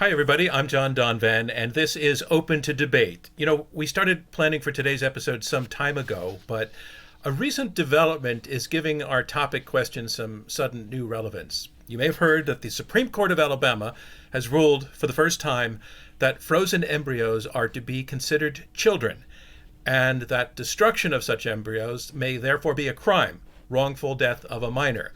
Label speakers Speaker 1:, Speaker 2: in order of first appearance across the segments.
Speaker 1: Hi, everybody. I'm John Donvan, and this is Open to Debate. We started planning for today's episode some time ago, but a recent development is giving our topic question some sudden new relevance. You may have heard that the Supreme Court of Alabama has ruled for the first time that frozen embryos are to be considered children, and that destruction of such embryos may therefore be a crime, wrongful death of a minor.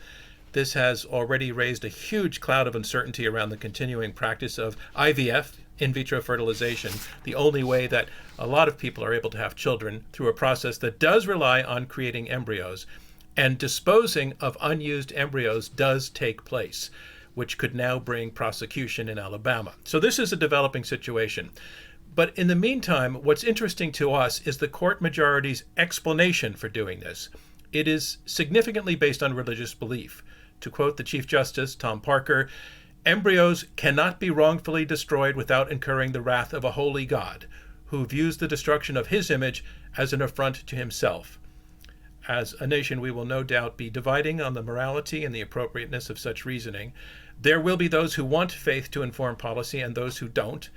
Speaker 1: This has already raised a huge cloud of uncertainty around the continuing practice of IVF, in vitro fertilization, the only way that a lot of people are able to have children through a process that does rely on creating embryos. And disposing of unused embryos does take place, which could now bring prosecution in Alabama. So this is a developing situation. But in the meantime, what's interesting to us is the court majority's explanation for doing this. It is significantly based on religious belief. To quote the Chief Justice, Tom Parker, embryos cannot be wrongfully destroyed without incurring the wrath of a holy God, who views the destruction of his image as an affront to himself. As a nation, we will no doubt be dividing on the morality and the appropriateness of such reasoning. There will be those who want faith to inform policy and those who don't,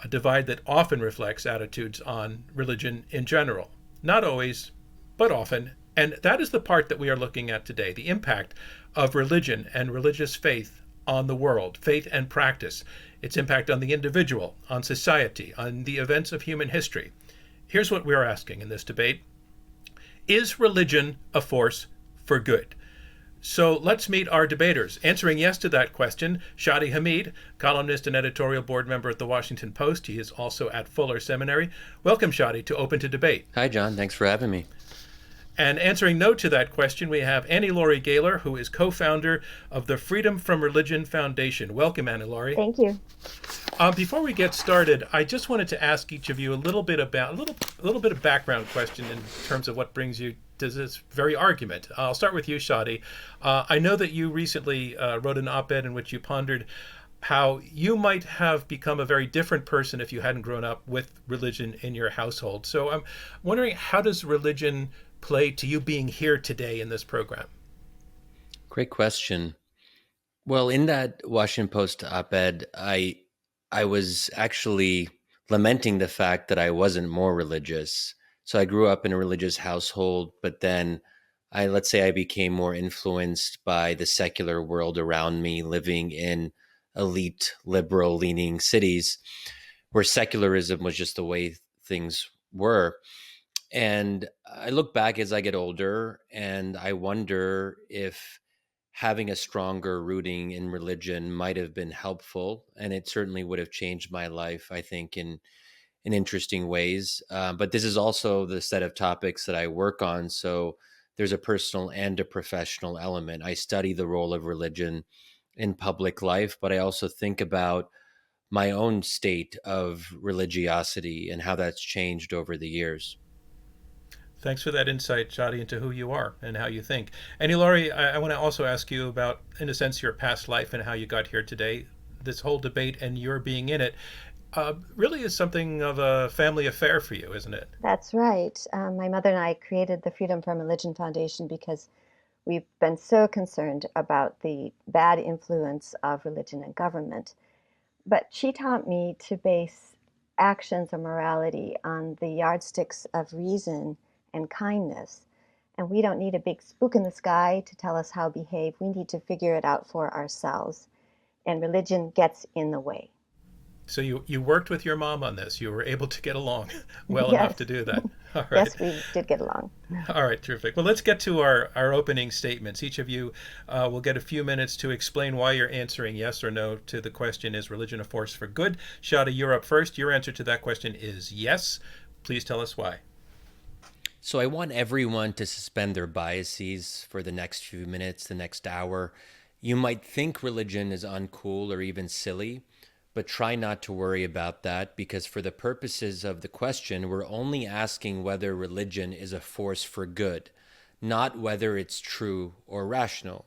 Speaker 1: a divide that often reflects attitudes on religion in general. Not always, but often. And that is the part that we are looking at today, the impact of religion and religious faith on the world, faith and practice, its impact on the individual, on society, on the events of human history. Here's what we are asking in this debate. Is religion a force for good? So let's meet our debaters. Answering yes to that question, Shadi Hamid, columnist and editorial board member at the Washington Post. He is also at Fuller Seminary. Welcome, Shadi, to Open to Debate.
Speaker 2: Hi, John. Thanks for having me.
Speaker 1: And answering no to that question, we have Annie Laurie Gaylor, who is co-founder of the Freedom from Religion Foundation. Welcome, Annie Laurie.
Speaker 3: Thank you.
Speaker 1: Before we get started, I just wanted to ask each of you a little bit of background question in terms of what brings you to this very argument. I'll start with you, Shadi. I know that you recently wrote an op-ed in which you pondered how you might have become a very different person if you hadn't grown up with religion in your household. So I'm wondering, how does religion play to you being here today in this program?
Speaker 2: Great question. Well, in that Washington Post op-ed, I was actually lamenting the fact that I wasn't more religious. So I grew up in a religious household, but then let's say I became more influenced by the secular world around me, living in elite, liberal-leaning cities where secularism was just the way things were. And I look back as I get older and I wonder if having a stronger rooting in religion might have been helpful. And it certainly would have changed my life, I think, in interesting ways. But this is also the set of topics that I work on. So there's a personal and a professional element. I study the role of religion in public life, but I also think about my own state of religiosity and how that's changed over the years.
Speaker 1: Thanks for that insight, Shadi, into who you are and how you think. Annie Laurie, I want to also ask you about, in a sense, your past life and how you got here today. This whole debate and your being in it really is something of a family affair for you, isn't it?
Speaker 3: That's right. My mother and I created the Freedom from Religion Foundation because we've been so concerned about the bad influence of religion and government. But she taught me to base actions or morality on the yardsticks of reason and kindness. And we don't need a big spook in the sky to tell us how to behave. We need to figure it out for ourselves. And religion gets in the way.
Speaker 1: So you worked with your mom on this. You were able to get along well
Speaker 3: Yes.
Speaker 1: enough to do that. All right.
Speaker 3: Yes, we did get along.
Speaker 1: All right, terrific. Well, let's get to our opening statements. Each of you will get a few minutes to explain why you're answering yes or no to the question, is religion a force for good? Shada, you're up first. Your answer to that question is yes. Please tell us why.
Speaker 2: So I want everyone to suspend their biases for the next few minutes, the next hour. You might think religion is uncool or even silly, but try not to worry about that, because for the purposes of the question, we're only asking whether religion is a force for good, not whether it's true or rational.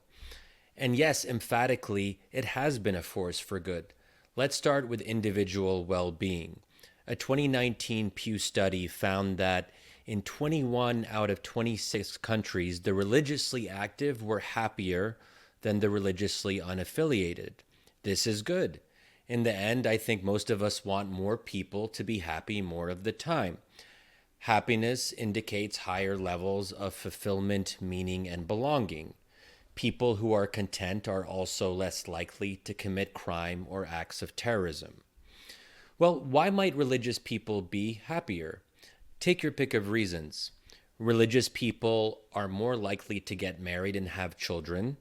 Speaker 2: And yes, emphatically, it has been a force for good. Let's start with individual well-being. A 2019 Pew study found that in 21 out of 26 countries, the religiously active were happier than the religiously unaffiliated. This is good. In the end, I think most of us want more people to be happy more of the time. Happiness indicates higher levels of fulfillment, meaning, and belonging. People who are content are also less likely to commit crime or acts of terrorism. Well, why might religious people be happier? Take your pick of reasons. Religious people are more likely to get married and have children,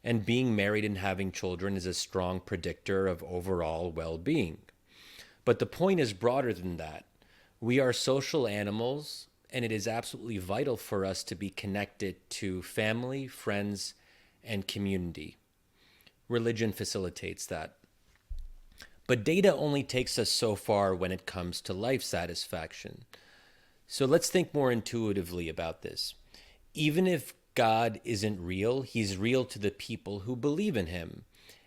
Speaker 2: and being married and having children is a strong predictor of overall well being. But the point is broader than that. We are social animals, and it is absolutely vital for us to be connected to family, friends, and community. Religion facilitates that. But data only takes us so far when it comes to life satisfaction. So let's think more intuitively about this. Even if God isn't real, he's real to the people who believe in him,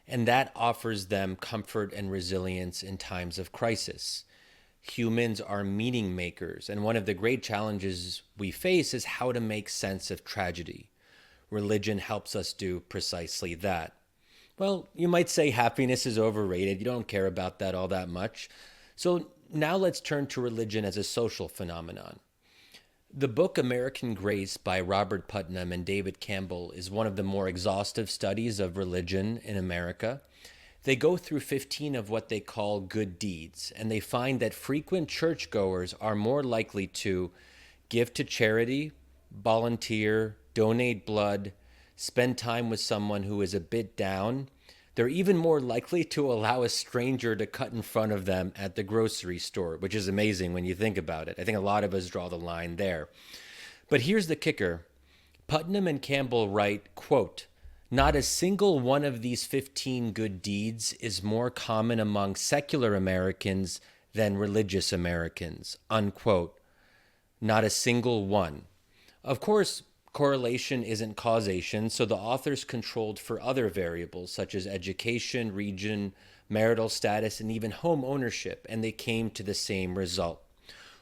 Speaker 2: and that offers them comfort and resilience in times of crisis. Humans are meaning makers, and one of the great challenges we face is how to make sense of tragedy. Religion helps us do precisely that. Well, you might say happiness is overrated. You don't care about that all that much. So now let's turn to religion as a social phenomenon. The book American Grace by Robert Putnam and David Campbell is one of the more exhaustive studies of religion in America. They go through 15 of what they call good deeds, and they find that frequent churchgoers are more likely to give to charity, volunteer, donate blood, spend time with someone who is a bit down. They're even more likely to allow a stranger to cut in front of them at the grocery store, which is amazing when you think about it. I think a lot of us draw the line there. But here's the kicker. Putnam and Campbell write, quote, "Not a single one of these 15 good deeds is more common among secular Americans than religious Americans," unquote. Not a single one. Of course, correlation isn't causation, so the authors controlled for other variables such as education, region, marital status, and even home ownership, and they came to the same result.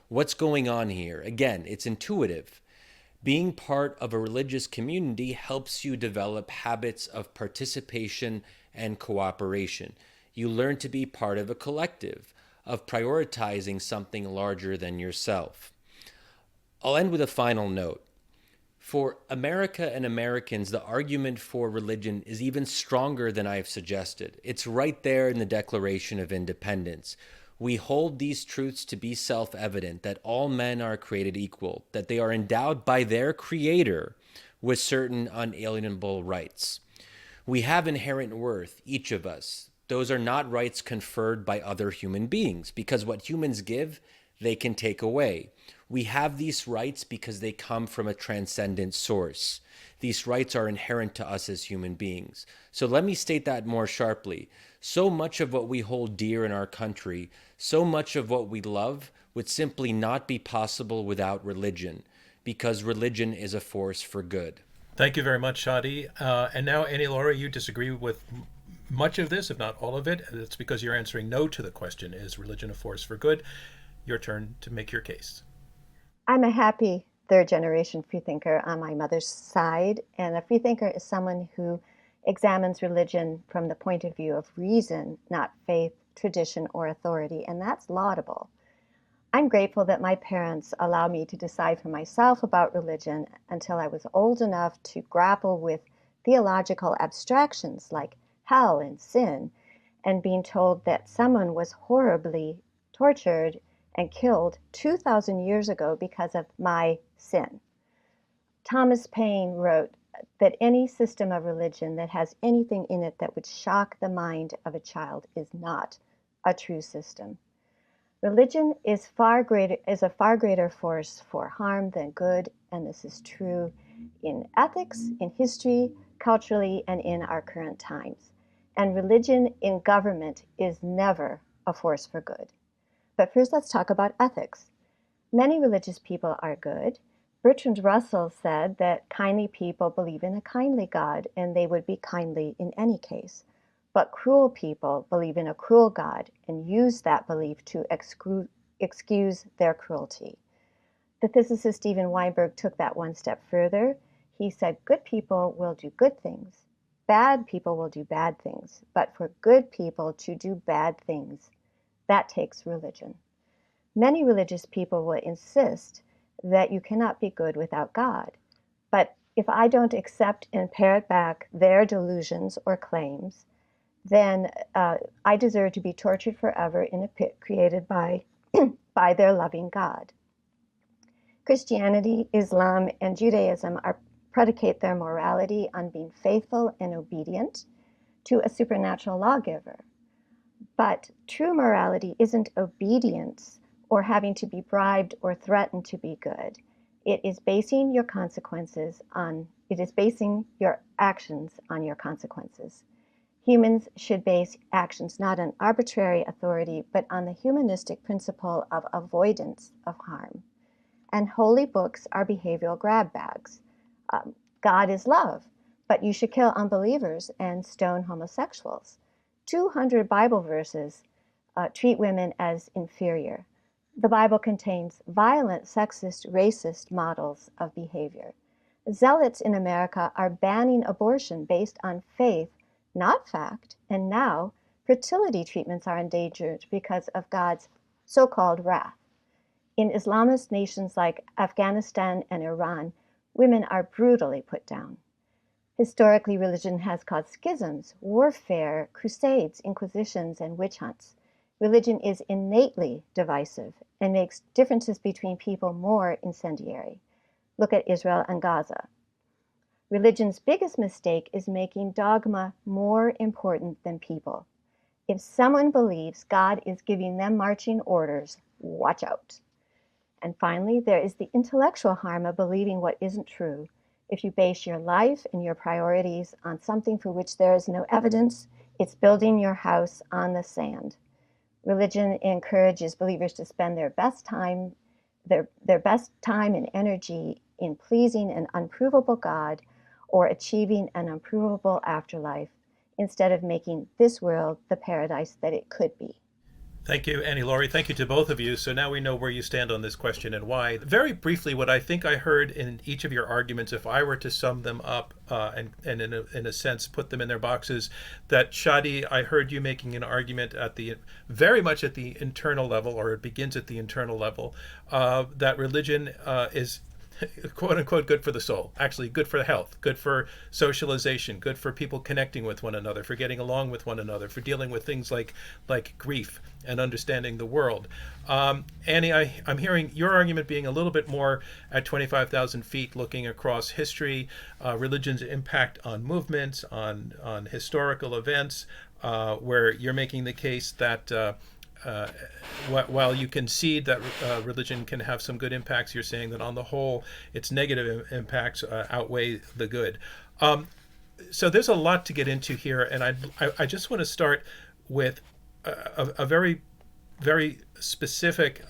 Speaker 2: What's going on here? Again, it's intuitive. Being part of a religious community helps you develop habits of participation and cooperation. You learn to be part of a collective, of prioritizing something larger than yourself. I'll end with a final note. For America and Americans, the argument for religion is even stronger than I've suggested. It's right there in the Declaration of Independence. We hold these truths to be self-evident, that all men are created equal, that they are endowed by their Creator with certain unalienable rights. We have inherent worth, each of us. Those are not rights conferred by other human beings, because what humans give, they can take away. We have these rights because they come from a transcendent source. These rights are inherent to us as human beings. So let me state that more sharply. So much of what we hold dear in our country, so much of what we love would simply not be possible without religion, because religion is a force for good.
Speaker 1: Thank you very much, Shadi. And now, Annie Laura, you disagree with much of this, if not all of it. It's because you're answering no to the question, is religion a force for good? Your turn to make your case.
Speaker 3: I'm a happy third generation freethinker on my mother's side, and a freethinker is someone who examines religion from the point of view of reason, not faith, tradition, or authority, and that's laudable. I'm grateful that my parents allowed me to decide for myself about religion until I was old enough to grapple with theological abstractions like hell and sin, and being told that someone was horribly tortured and killed 2,000 years ago because of my sin. Thomas Paine wrote that any system of religion that has anything in it that would shock the mind of a child is not a true system. Religion is a far greater force for harm than good, and this is true in ethics, in history, culturally, and in our current times. And religion in government is never a force for good. But first, let's talk about ethics. Many religious people are good. Bertrand Russell said that kindly people believe in a kindly God, and they would be kindly in any case. But cruel people believe in a cruel God and use that belief to excuse their cruelty. The physicist Steven Weinberg took that one step further. He said good people will do good things, Bad people will do bad things, but for good people to do bad things, that takes religion. Many religious people will insist that you cannot be good without God. But if I don't accept and parrot back their delusions or claims, then I deserve to be tortured forever in a pit created by, by their loving God. Christianity, Islam, and Judaism predicate their morality on being faithful and obedient to a supernatural lawgiver. But true morality isn't obedience or having to be bribed or threatened to be good. It is basing your actions on your consequences. Humans should base actions not on arbitrary authority, but on the humanistic principle of avoidance of harm. And holy books are behavioral grab bags. God is love, but you should kill unbelievers and stone homosexuals. 200 Bible verses treat women as inferior. The Bible contains violent, sexist, racist models of behavior. Zealots in America are banning abortion based on faith, not fact, and now fertility treatments are endangered because of God's so-called wrath. In Islamist nations like Afghanistan and Iran, women are brutally put down. Historically, religion has caused schisms, warfare, crusades, inquisitions, and witch hunts. Religion is innately divisive and makes differences between people more incendiary. Look at Israel and Gaza. Religion's biggest mistake is making dogma more important than people. If someone believes God is giving them marching orders, watch out. And finally, there is the intellectual harm of believing what isn't true. If you base your life and your priorities on something for which there is no evidence, it's building your house on the sand. Religion encourages believers to spend their best time and energy in pleasing an unprovable God or achieving an unprovable afterlife instead of making this world the paradise that it could be.
Speaker 1: Thank you, Annie Laurie. Thank you to both of you. So now we know where you stand on this question and why. Very briefly, what I think I heard in each of your arguments, if I were to sum them up and in a sense put them in their boxes, that Shadi, I heard you making an argument at the very much at the internal level, or it begins at the internal level, that religion is quote unquote good for the soul, actually good for health, good for socialization, good for people connecting with one another, for getting along with one another, for dealing with things like grief and understanding the world. Annie, I'm hearing your argument being a little bit more at 25,000 feet, looking across history, religion's impact on movements, on historical events, where you're making the case that while you concede that religion can have some good impacts, you're saying that on the whole, its negative impacts outweigh the good. So there's a lot to get into here, and I just want to start with a very, very specific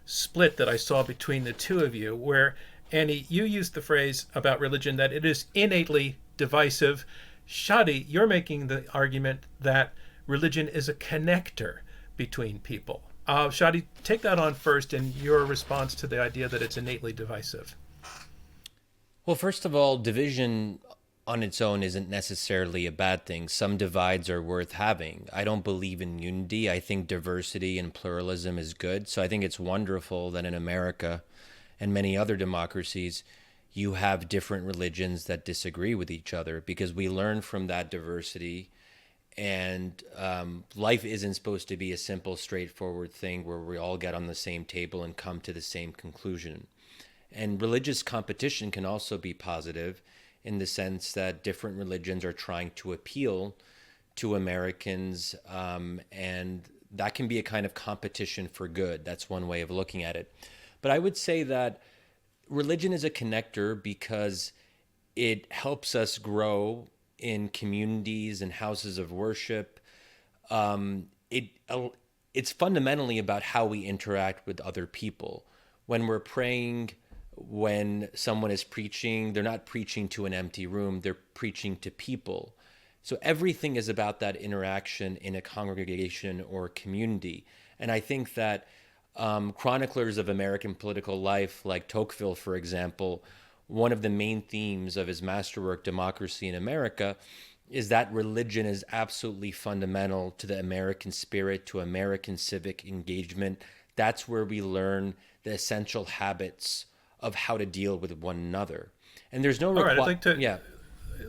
Speaker 1: split that I saw between the two of you, where, Annie, you used the phrase about religion that it is innately divisive. Shadi, you're making the argument that religion is a connector between people. Shadi, take that on first in your response to the idea that it's innately divisive.
Speaker 2: Well, first of all, division on its own isn't necessarily a bad thing. Some divides are worth having. I don't believe in unity. I think diversity and pluralism is good. So I think it's wonderful that in America and many other democracies, you have different religions that disagree with each other, because we learn from that diversity. And life isn't supposed to be a simple, straightforward thing where we all get on the same table and come to the same conclusion. And religious competition can also be positive in the sense that different religions are trying to appeal to Americans, and that can be a kind of competition for good. That's one way of looking at it. But I would say that religion is a connector because it helps us grow in communities and houses of worship. It's fundamentally about how we interact with other people. When we're praying, when someone is preaching, they're not preaching to an empty room, they're preaching to people. So everything is about that interaction in a congregation or community. And I think that chroniclers of American political life, like Tocqueville, for example, one of the main themes of his masterwork, Democracy in America, is that religion is absolutely fundamental to the American spirit, to American civic engagement. That's where we learn the essential habits of how to deal with one another. And there's no
Speaker 1: All right, I'd like to
Speaker 2: yeah.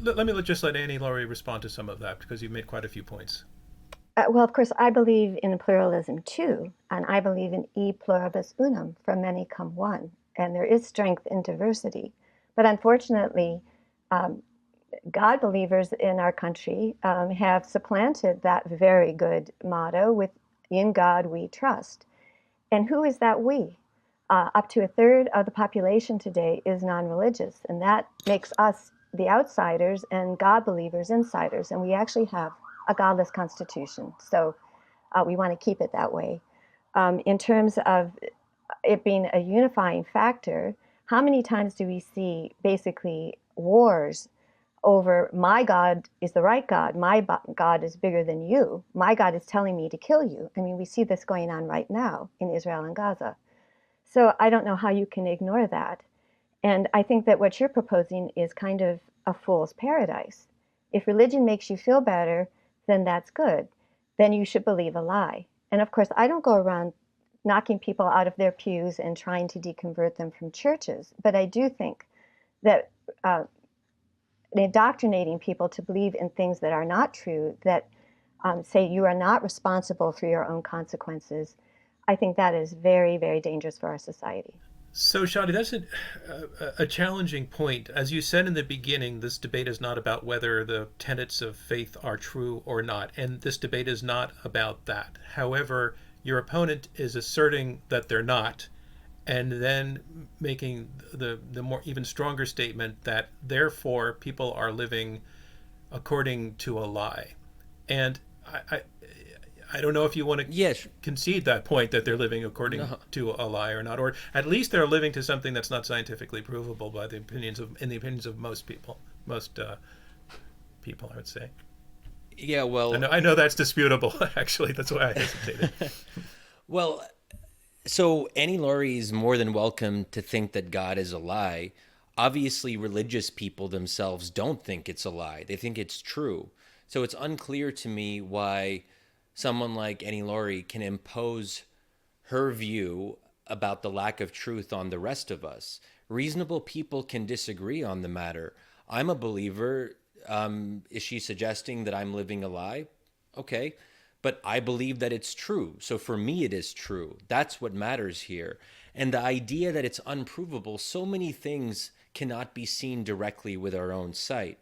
Speaker 1: let me just let Annie Laurie respond to some of that because you've made quite a few points.
Speaker 3: Well, of course, I believe in pluralism too, and I believe in e pluribus unum, from many come one, and there is strength in diversity. But unfortunately, God believers in our country have supplanted that very good motto with "In God we trust." And who is that we? Up to a third of the population today is non-religious, and that makes us the outsiders and God believers insiders, and we actually have a godless constitution. So we want to keep it that way. In terms of it being a unifying factor, how many times do we see basically wars over my God is the right God, my God is bigger than you, my God is telling me to kill you? I mean, we see this going on right now in Israel and Gaza. So I don't know how you can ignore that. And I think that what you're proposing is kind of a fool's paradise. If religion makes you feel better, then that's good. Then you should believe a lie. And of course, I don't go around knocking people out of their pews and trying to deconvert them from churches. But I do think that indoctrinating people to believe in things that are not true, that say you are not responsible for your own consequences, I think that is very, very dangerous for our society.
Speaker 1: So, Shadi, that's a challenging point. As you said in the beginning, this debate is not about whether the tenets of faith are true or not, and this debate is not about that. However, your opponent is asserting that they're not, and then making the more even stronger statement that therefore people are living according to a lie. And I don't know if you want to concede that point that they're living according to a lie or not, or at least they're living to something that's not scientifically provable by the opinions of most people, I would say.
Speaker 2: Yeah, well,
Speaker 1: I know that's disputable. Actually, that's why I hesitated.
Speaker 2: Well, so Annie Laurie is more than welcome to think that God is a lie. Obviously, religious people themselves don't think it's a lie. They think it's true. So it's unclear to me why someone like Annie Laurie can impose her view about the lack of truth on the rest of us. Reasonable people can disagree on the matter. I'm a believer. Is she suggesting that I'm living a lie? Okay. But I believe that it's true. So for me, it is true. That's what matters here. And the idea that it's unprovable, so many things cannot be seen directly with our own sight.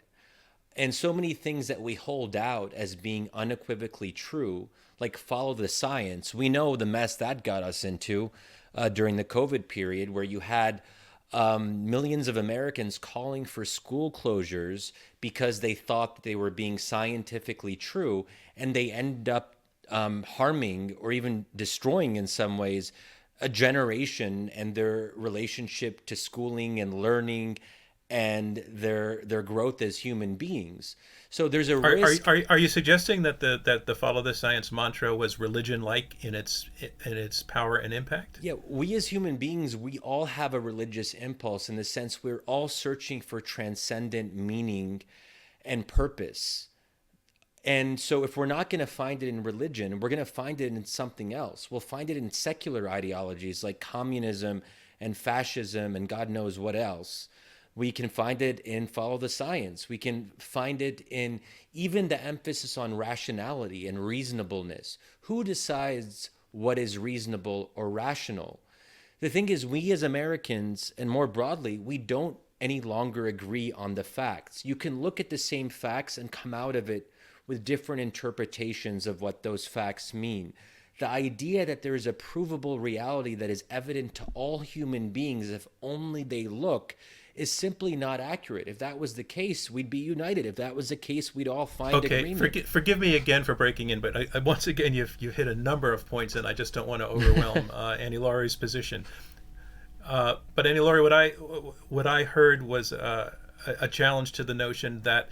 Speaker 2: And so many things that we hold out as being unequivocally true, like follow the science. We know the mess that got us into during the COVID period, where you had millions of Americans calling for school closures because they thought that they were being scientifically true, and they ended up harming or even destroying in some ways a generation and their relationship to schooling and learning and their growth as human beings. So there's a risk.
Speaker 1: Are you suggesting that the follow the science mantra was religion-like in its power and impact?
Speaker 2: Yeah, we as human beings, we all have a religious impulse in the sense we're all searching for transcendent meaning and purpose. And so if we're not going to find it in religion, we're going to find it in something else. We'll find it in secular ideologies like communism and fascism and God knows what else. We can find it in follow the science. We can find it in even the emphasis on rationality and reasonableness. Who decides what is reasonable or rational? The thing is, we as Americans, and more broadly, we don't any longer agree on the facts. You can look at the same facts and come out of it with different interpretations of what those facts mean. The idea that there is a provable reality that is evident to all human beings if only they look is simply not accurate. If that was the case, we'd be united. If that was the case, we'd all find agreement.
Speaker 1: Okay, forgive me again for breaking in, but once again, you've hit a number of points, and I just don't want to overwhelm Annie Laurie's position. But Annie Laurie, what I heard was a challenge to the notion that,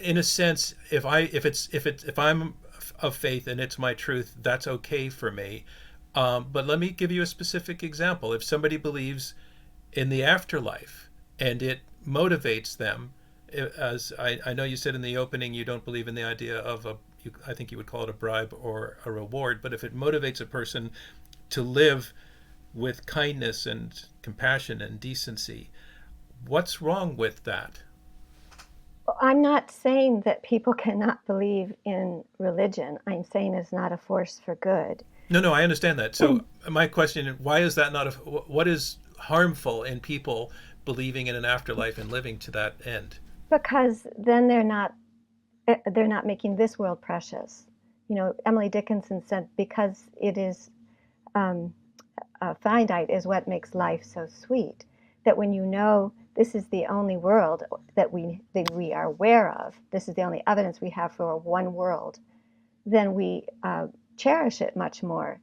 Speaker 1: in a sense, if I'm of faith and it's my truth, that's okay for me. But let me give you a specific example. If somebody believes in the afterlife, and it motivates them. As I know you said in the opening, you don't believe in the idea of I think you would call it a bribe or a reward, but if it motivates a person to live with kindness and compassion and decency, what's wrong with that?
Speaker 3: I'm not saying that people cannot believe in religion. I'm saying it's not a force for good.
Speaker 1: No, I understand that. So my question is, why is that not what is harmful in people believing in an afterlife and living to that end?
Speaker 3: Because then they're not making this world precious. You know, Emily Dickinson said, because it is finite is what makes life so sweet. That when you know this is the only world that we are aware of, this is the only evidence we have for one world, then we cherish it much more.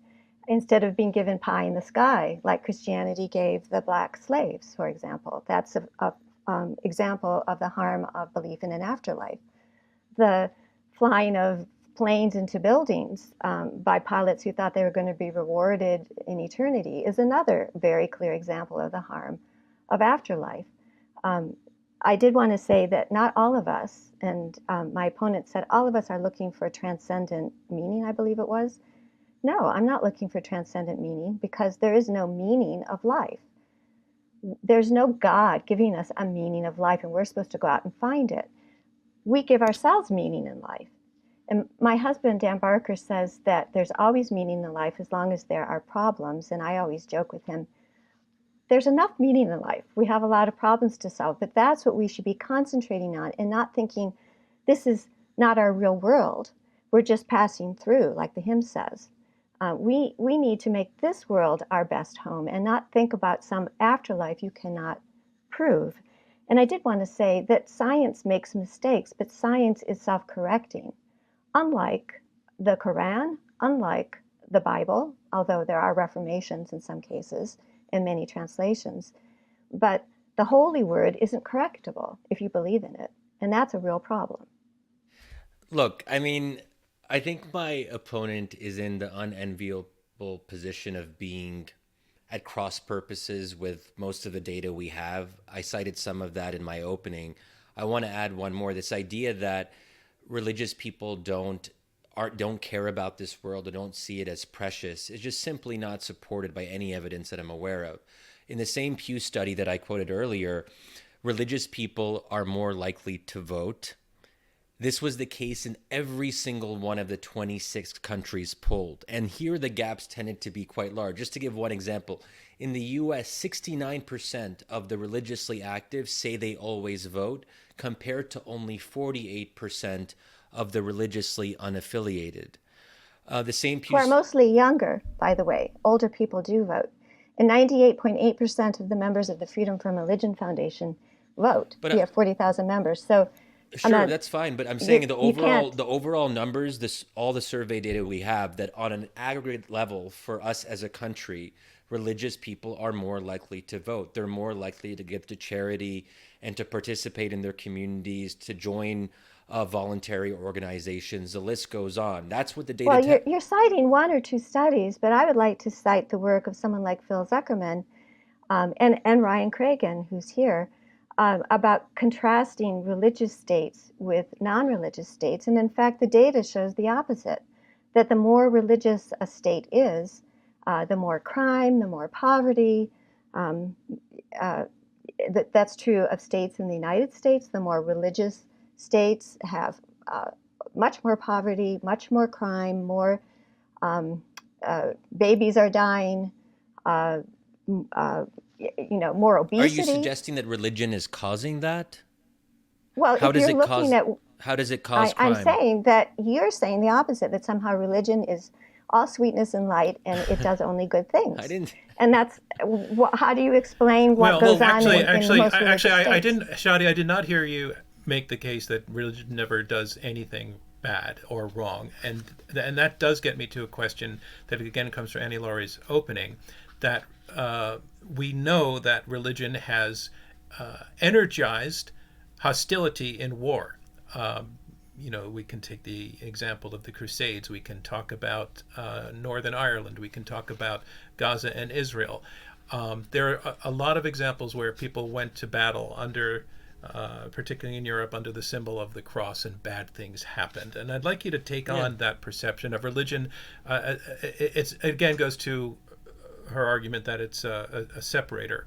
Speaker 3: Instead of being given pie in the sky, like Christianity gave the black slaves, for example. That's an example of the harm of belief in an afterlife. The flying of planes into buildings by pilots who thought they were going to be rewarded in eternity is another very clear example of the harm of afterlife. I did want to say that not all of us, and my opponent said all of us are looking for transcendent meaning, I believe it was. No, I'm not looking for transcendent meaning, because there is no meaning of life. There's no God giving us a meaning of life, and we're supposed to go out and find it. We give ourselves meaning in life. And my husband, Dan Barker, says that there's always meaning in life as long as there are problems. And I always joke with him, there's enough meaning in life. We have a lot of problems to solve, but that's what we should be concentrating on, and not thinking this is not our real world. We're just passing through, like the hymn says. We need to make this world our best home and not think about some afterlife you cannot prove. And I did want to say that science makes mistakes, but science is self-correcting. Unlike the Quran, unlike the Bible, although there are reformations in some cases in many translations, but the Holy Word isn't correctable if you believe in it, and that's a real problem.
Speaker 2: Look, I mean, I think my opponent is in the unenviable position of being at cross purposes with most of the data we have. I cited some of that in my opening. I want to add one more. This idea that religious people don't care about this world or don't see it as precious is just simply not supported by any evidence that I'm aware of. In the same Pew study that I quoted earlier, religious people are more likely to vote. This was the case in every single one of the 26 countries polled. And here the gaps tended to be quite large. Just to give one example, in the US, 69% of the religiously active say they always vote, compared to only 48% of the religiously unaffiliated. The same Pew...
Speaker 3: Who are mostly younger, by the way. Older people do vote. And 98.8% of the members of the Freedom from Religion Foundation vote. But we have 40,000 members. So
Speaker 2: sure, that's fine. But I'm saying the overall numbers, all the survey data we have, that on an aggregate level for us as a country, religious people are more likely to vote. They're more likely to give to charity and to participate in their communities, to join voluntary organizations. The list goes on. That's what the data...
Speaker 3: Well, you're citing one or two studies, but I would like to cite the work of someone like Phil Zuckerman and Ryan Cragen, who's here, about contrasting religious states with non-religious states. And in fact, the data shows the opposite, that the more religious a state is, the more crime, the more poverty. That's true of states in the United States. The more religious states have much more poverty, much more crime, more babies are dying, more obesity.
Speaker 2: Are you suggesting that religion is causing that?
Speaker 3: Well,
Speaker 2: how does it cause crime?
Speaker 3: I'm saying that you're saying the opposite, that somehow religion is all sweetness and light and it does only good things.
Speaker 2: I didn't.
Speaker 3: And that's how do you explain what goes on in the most religious states?
Speaker 1: I didn't, Shadi, I did not hear you make the case that religion never does anything bad or wrong, and that does get me to a question that again comes from Annie Laurie's opening, that we know that religion has energized hostility in war. We can take the example of the Crusades. We can talk about Northern Ireland. We can talk about Gaza and Israel. There are a lot of examples where people went to battle under, particularly in Europe, under the symbol of the cross, and bad things happened. And I'd like you to take on that perception of religion. It again goes to her argument that it's a separator.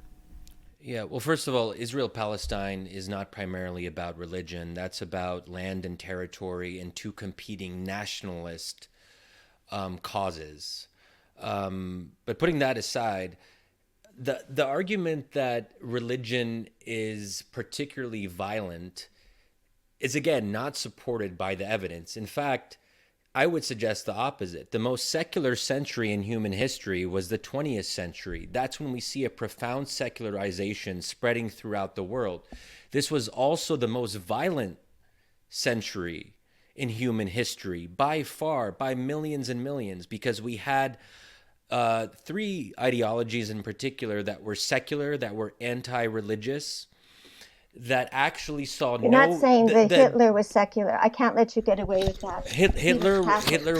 Speaker 2: Yeah, well, first of all, Israel-Palestine is not primarily about religion. That's about land and territory and two competing nationalist causes. But putting that aside, the argument that religion is particularly violent is, again, not supported by the evidence. In fact, I would suggest the opposite. The most secular century in human history was the 20th century. That's when we see a profound secularization spreading throughout the world. This was also the most violent century in human history, by far, by millions and millions, because we had three ideologies in particular that were secular, that were anti-religious, that actually saw
Speaker 3: You're not saying that Hitler was secular. I can't let you get away with that.
Speaker 2: Hitler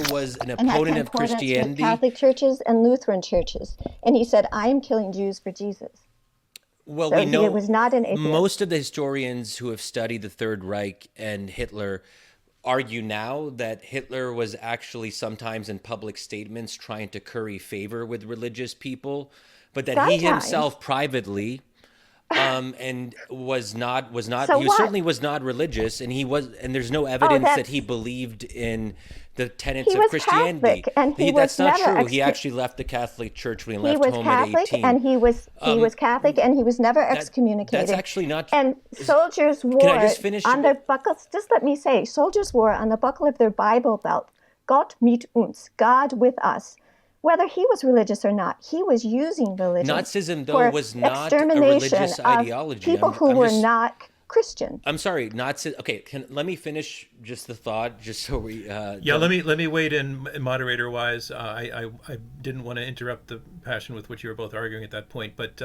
Speaker 2: was an opponent of Christianity.
Speaker 3: Catholic churches and Lutheran churches. And he said, I am killing Jews for Jesus.
Speaker 2: Well,
Speaker 3: So
Speaker 2: we know
Speaker 3: he was not an atheist.
Speaker 2: most of the historians who have studied the Third Reich and Hitler argue now that Hitler was actually sometimes in public statements trying to curry favor with religious people, but that he himself privately and was not
Speaker 3: So
Speaker 2: he
Speaker 3: what?
Speaker 2: certainly was not religious, and there's no evidence that he believed in the tenets
Speaker 3: He
Speaker 2: of
Speaker 3: was
Speaker 2: Christianity.
Speaker 3: Catholic, and he
Speaker 2: That's
Speaker 3: was
Speaker 2: not
Speaker 3: never
Speaker 2: true. He actually left the Catholic Church when he left
Speaker 3: was
Speaker 2: home
Speaker 3: Catholic,
Speaker 2: at 18.
Speaker 3: and he was Catholic, and he was never excommunicated.
Speaker 2: That's actually not.
Speaker 3: And soldiers wore
Speaker 2: I just finish?
Speaker 3: on their buckles. Just let me say, soldiers wore on the buckle of their Bible belt, "Gott mit uns," God with us. Whether he was religious or not, he was using religion.
Speaker 2: Nazism, though,
Speaker 3: for
Speaker 2: was not a
Speaker 3: extermination
Speaker 2: religious
Speaker 3: of
Speaker 2: ideology.
Speaker 3: people who were not Christian.
Speaker 2: I'm sorry, Nazi. Okay, let me finish just the thought, just so we.
Speaker 1: Let me wade in moderator wise. I didn't want to interrupt the passion with which you were both arguing at that point, but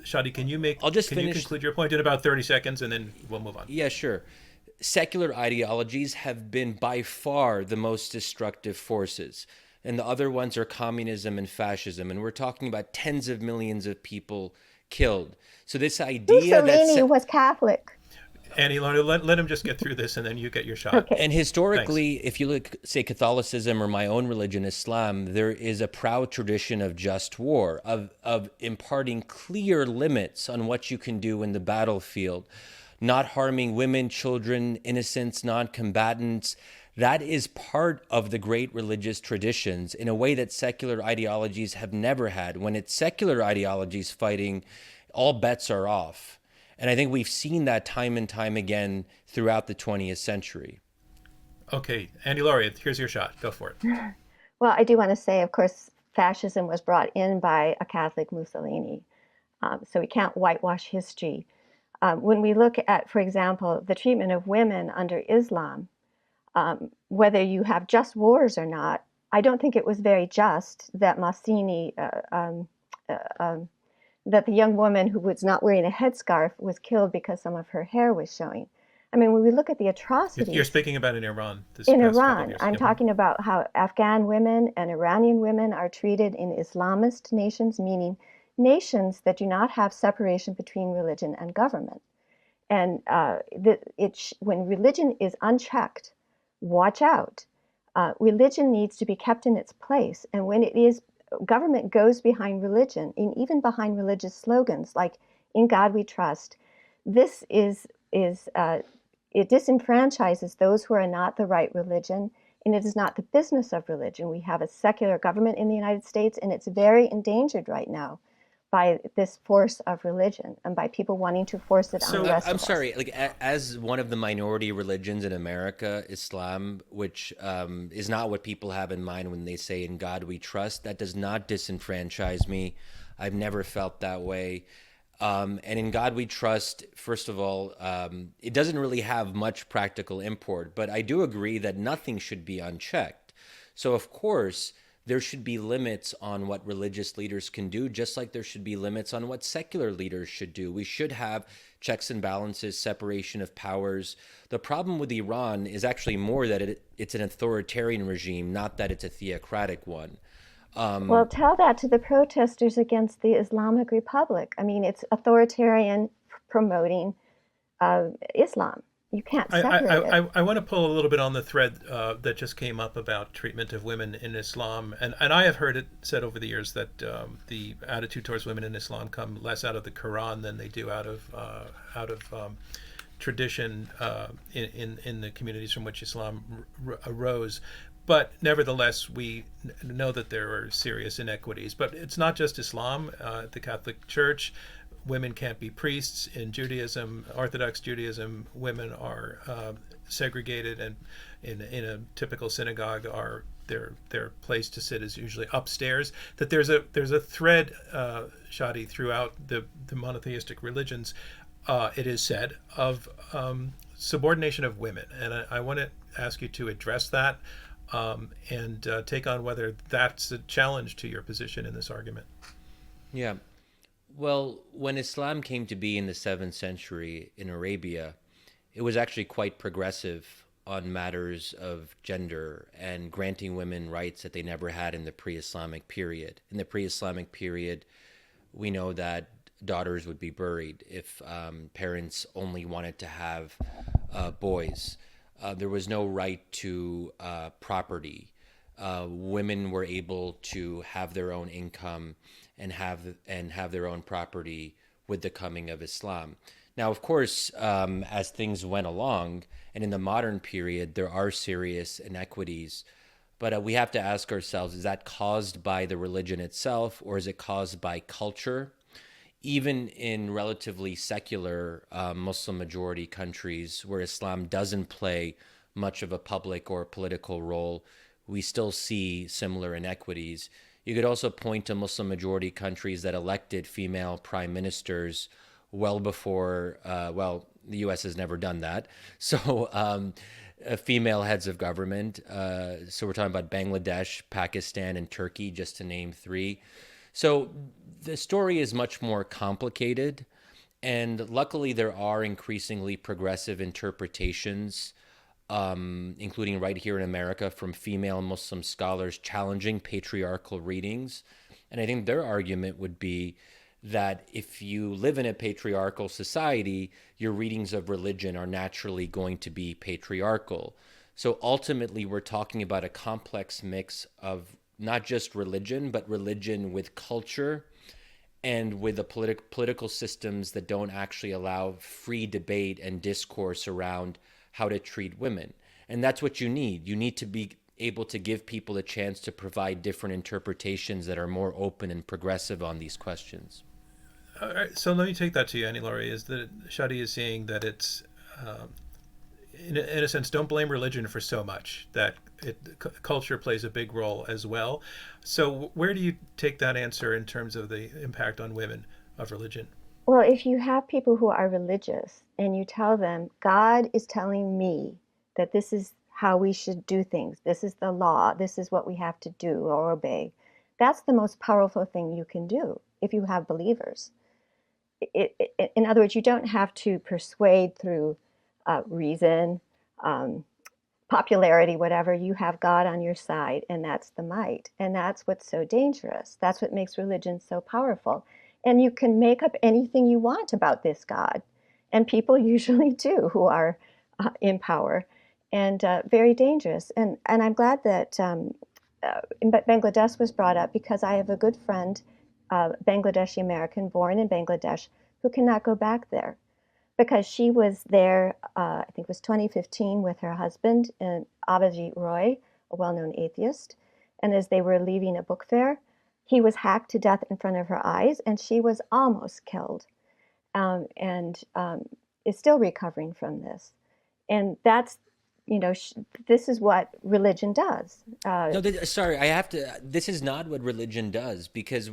Speaker 1: Shadi, can you conclude your point in about 30 seconds, and then we'll move on?
Speaker 2: Yeah, sure. Secular ideologies have been by far the most destructive forces, and the other ones are communism and fascism, and we're talking about tens of millions of people killed. So this idea
Speaker 3: Mussolini was Catholic.
Speaker 1: Annie, let him just get through this, and then you get your shot.
Speaker 3: Okay.
Speaker 2: And historically, if you look, say, Catholicism or my own religion, Islam, there is a proud tradition of just war, of imparting clear limits on what you can do in the battlefield, not harming women, children, innocents, non-combatants. That is part of the great religious traditions in a way that secular ideologies have never had. When it's secular ideologies fighting, all bets are off. And I think we've seen that time and time again throughout the 20th century.
Speaker 1: Okay, Andy Laurie, here's your shot. Go for it.
Speaker 3: Well, I do want to say, of course, fascism was brought in by a Catholic Mussolini. So we can't whitewash history. When we look at, for example, the treatment of women under Islam, whether you have just wars or not, I don't think it was very just that Mazzini, that the young woman who was not wearing a headscarf was killed because some of her hair was showing. I mean, when we look at the atrocities...
Speaker 1: You're speaking about in Iran.
Speaker 3: In Iran. I'm talking about how Afghan women and Iranian women are treated in Islamist nations, meaning nations that do not have separation between religion and government. And when religion is unchecked, watch out. Religion needs to be kept in its place. And when government goes behind religion, and even behind religious slogans like "In God We Trust," it disenfranchises those who are not the right religion, and it is not the business of religion. We have a secular government in the United States, and it's very endangered right now by this force of religion and by people wanting to force it on the rest of us.
Speaker 2: I'm sorry, as one of the minority religions in America, Islam, which is not what people have in mind when they say "In God We Trust," that does not disenfranchise me. I've never felt that way. And "In God We Trust," first of all, it doesn't really have much practical import, but I do agree that nothing should be unchecked. So, of course, there should be limits on what religious leaders can do, just like there should be limits on what secular leaders should do. We should have checks and balances, separation of powers. The problem with Iran is actually more that it's an authoritarian regime, not that it's a theocratic one.
Speaker 3: Well, tell that to the protesters against the Islamic Republic. I mean, it's authoritarian promoting Islam. You can't separate it.
Speaker 1: I want to pull a little bit on the thread that just came up about treatment of women in Islam, and I have heard it said over the years that the attitude towards women in Islam come less out of the Quran than they do out of tradition in the communities from which Islam arose. But nevertheless, we know that there are serious inequities. But it's not just Islam. The Catholic Church, women can't be priests. In Judaism, Orthodox Judaism, women are segregated, and in a typical synagogue, are their place to sit is usually upstairs. That there's a thread, Shadi, throughout the monotheistic religions. It is said of subordination of women, and I want to ask you to address that. And take on whether that's a challenge to your position in this argument.
Speaker 2: Yeah. Well, when Islam came to be in the 7th century in Arabia, it was actually quite progressive on matters of gender and granting women rights that they never had in the pre-Islamic period. In the pre-Islamic period, we know that daughters would be buried if parents only wanted to have boys. There was no right to property. Women were able to have their own income and have their own property with the coming of Islam. Now, of course, as things went along, and in the modern period, there are serious inequities. But we have to ask ourselves: is that caused by the religion itself, or is it caused by culture? Even in relatively secular Muslim majority countries where Islam doesn't play much of a public or political role, we still see similar inequities. You could also point to Muslim majority countries that elected female prime ministers well before, the U.S. has never done that. So female heads of government. So we're talking about Bangladesh, Pakistan, and Turkey, just to name 3. So the story is much more complicated, and luckily there are increasingly progressive interpretations, including right here in America from female Muslim scholars challenging patriarchal readings. And I think their argument would be that if you live in a patriarchal society, your readings of religion are naturally going to be patriarchal. So ultimately, we're talking about a complex mix of not just religion, but religion with culture and with the political systems that don't actually allow free debate and discourse around how to treat women. And that's what you need. You need to be able to give people a chance to provide different interpretations that are more open and progressive on these questions.
Speaker 1: All right, so let me take that to you, Annie Laurie, is that Shadi is saying that it's, in a sense, don't blame religion for so much, that culture plays a big role as well. So where do you take that answer in terms of the impact on women of religion?
Speaker 3: Well, if you have people who are religious and you tell them, God is telling me that this is how we should do things, this is the law, this is what we have to do or obey, that's the most powerful thing you can do if you have believers. In other words, you don't have to persuade through reason, popularity, whatever. You have God on your side, and that's the might. And that's what's so dangerous. That's what makes religion so powerful. And you can make up anything you want about this God. And people usually do who are in power, and very dangerous. And I'm glad that Bangladesh was brought up, because I have a good friend, Bangladeshi American born in Bangladesh, who cannot go back there because she was there, I think it was 2015, with her husband, and Abhijit Roy, a well-known atheist. And as they were leaving a book fair, he was hacked to death in front of her eyes, and she was almost killed, and is still recovering from this. And that's, this is what religion does.
Speaker 2: No, sorry, I have to. This is not what religion does, because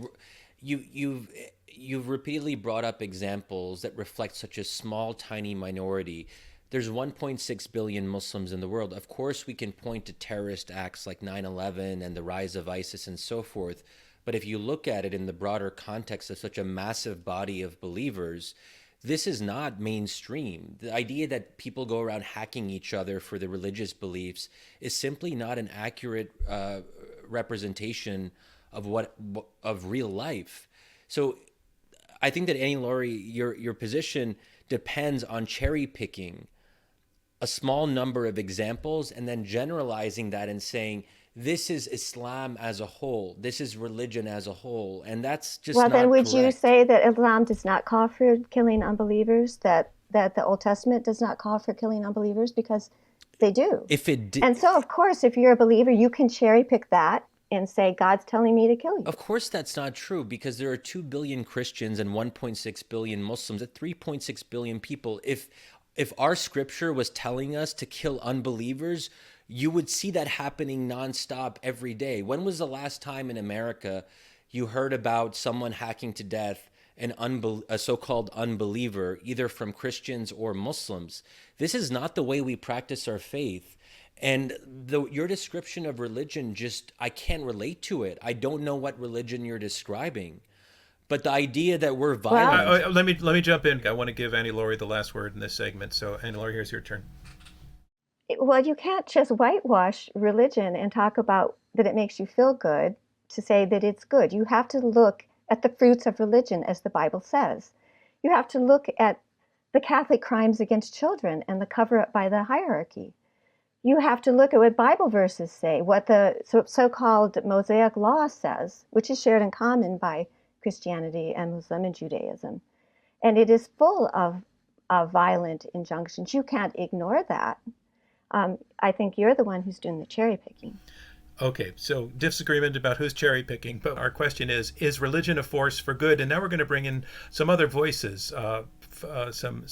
Speaker 2: you've repeatedly brought up examples that reflect such a small, tiny minority. There's 1.6 billion Muslims in the world. Of course, we can point to terrorist acts like 9/11 and the rise of ISIS and so forth. But if you look at it in the broader context of such a massive body of believers, this is not mainstream. The idea that people go around hacking each other for their religious beliefs is simply not an accurate representation of real life. So I think that, Annie Laurie, your position depends on cherry picking a small number of examples and then generalizing that and saying, this is Islam as a whole, this is religion as a whole, and that's just
Speaker 3: Well,
Speaker 2: not
Speaker 3: then would you
Speaker 2: correct.
Speaker 3: say that Islam does not call for killing unbelievers, that the Old Testament does not call for killing unbelievers? Because they do.
Speaker 2: If it did,
Speaker 3: And so, of course, if you're a believer, you can cherry pick that and say, God's telling me to kill you.
Speaker 2: of course that's not true, because there are 2 billion Christians and 1.6 billion Muslims, at 3.6 billion people. If our scripture was telling us to kill unbelievers, you would see that happening nonstop every day. When was the last time in America you heard about someone hacking to death a so-called unbeliever, either from Christians or Muslims? This is not the way we practice our faith. And your description of religion, I can't relate to it. I don't know what religion you're describing. But the idea that we're violent...
Speaker 1: Let me jump in. I want to give Annie Laurie the last word in this segment. So, Annie Laurie, here's your turn.
Speaker 3: Well, you can't just whitewash religion and talk about that it makes you feel good to say that it's good. You have to look at the fruits of religion, as the Bible says. You have to look at the Catholic crimes against children and the cover-up by the hierarchy. You have to look at what Bible verses say, what the so-called Mosaic law says, which is shared in common by Christianity and Muslim and Judaism. And it is full of violent injunctions. You can't ignore that. I think you're the one who's doing the cherry picking.
Speaker 1: Okay, so disagreement about who's cherry picking, but our question is religion a force for good? And now we're going to bring in some other voices, some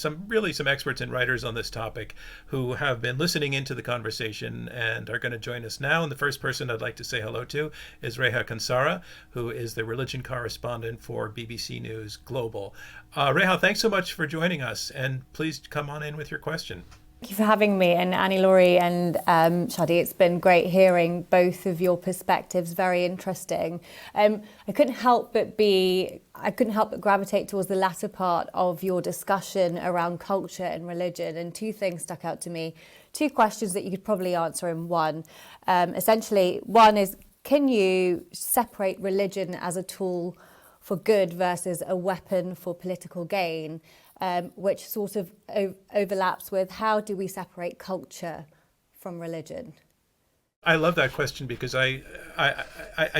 Speaker 1: experts and writers on this topic who have been listening into the conversation and are going to join us now. And the first person I'd like to say hello to is Reha Kansara, who is the religion correspondent for BBC News Global. Reha, thanks so much for joining us, and please come on in with your question.
Speaker 4: Thank you for having me, and Annie Laurie and Shadi. It's been great hearing both of your perspectives. Very interesting. I couldn't help but gravitate towards the latter part of your discussion around culture and religion, and 2 things stuck out to me. 2 questions that you could probably answer in one. Essentially, one is, can you separate religion as a tool for good versus a weapon for political gain? Which sort of overlaps with, how do we separate culture from religion?
Speaker 1: I love that question, because I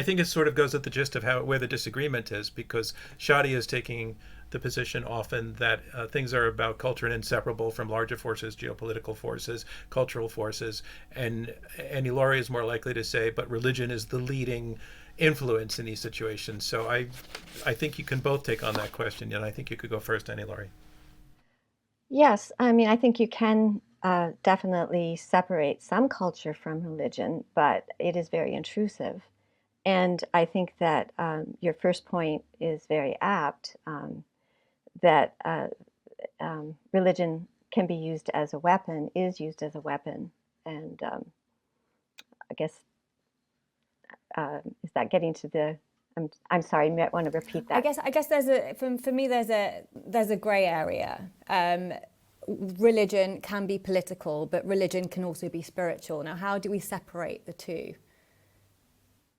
Speaker 1: think it sort of goes at the gist of where the disagreement is, because Shadi is taking the position often that things are about culture and inseparable from larger forces, geopolitical forces, cultural forces, and Annie Laurie is more likely to say, but religion is the leading influence in these situations. So I think you can both take on that question, and I think you could go first, Annie Laurie.
Speaker 3: Yes, I mean, I think you can definitely separate some culture from religion, but it is very intrusive. And I think that your first point is very apt, that religion can be used as a weapon, is used as a weapon. And I guess, is that getting to the... I'm sorry, you might want to repeat that.
Speaker 4: I guess for me there's a grey area. Religion can be political, but religion can also be spiritual. Now, how do we separate the 2?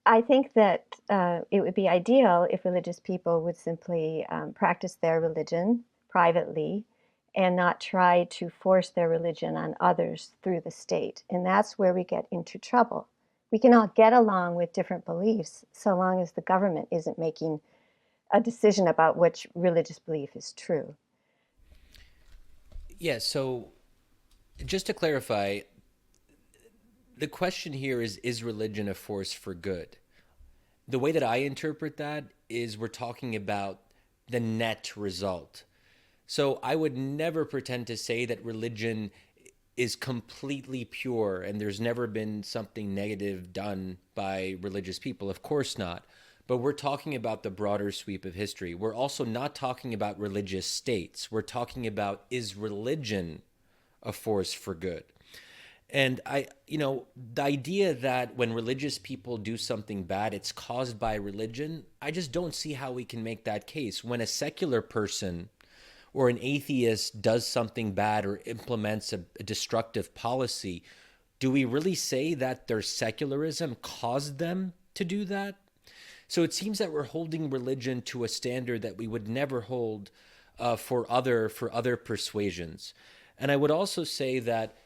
Speaker 3: I think that it would be ideal if religious people would simply practice their religion privately and not try to force their religion on others through the state. And that's where we get into trouble. We can all get along with different beliefs so long as the government isn't making a decision about which religious belief is true.
Speaker 2: Yeah, so just to clarify, the question here is religion a force for good? The way that I interpret that is we're talking about the net result. So I would never pretend to say that religion is completely pure and there's never been something negative done by religious people. Of course not. But we're talking about the broader sweep of history. We're also not talking about religious states. We're talking about, is religion a force for good? And the idea that when religious people do something bad, it's caused by religion, I just don't see how we can make that case. When a secular person or an atheist does something bad or implements a destructive policy, do we really say that their secularism caused them to do that? So it seems that we're holding religion to a standard that we would never hold for other persuasions. And I would also say that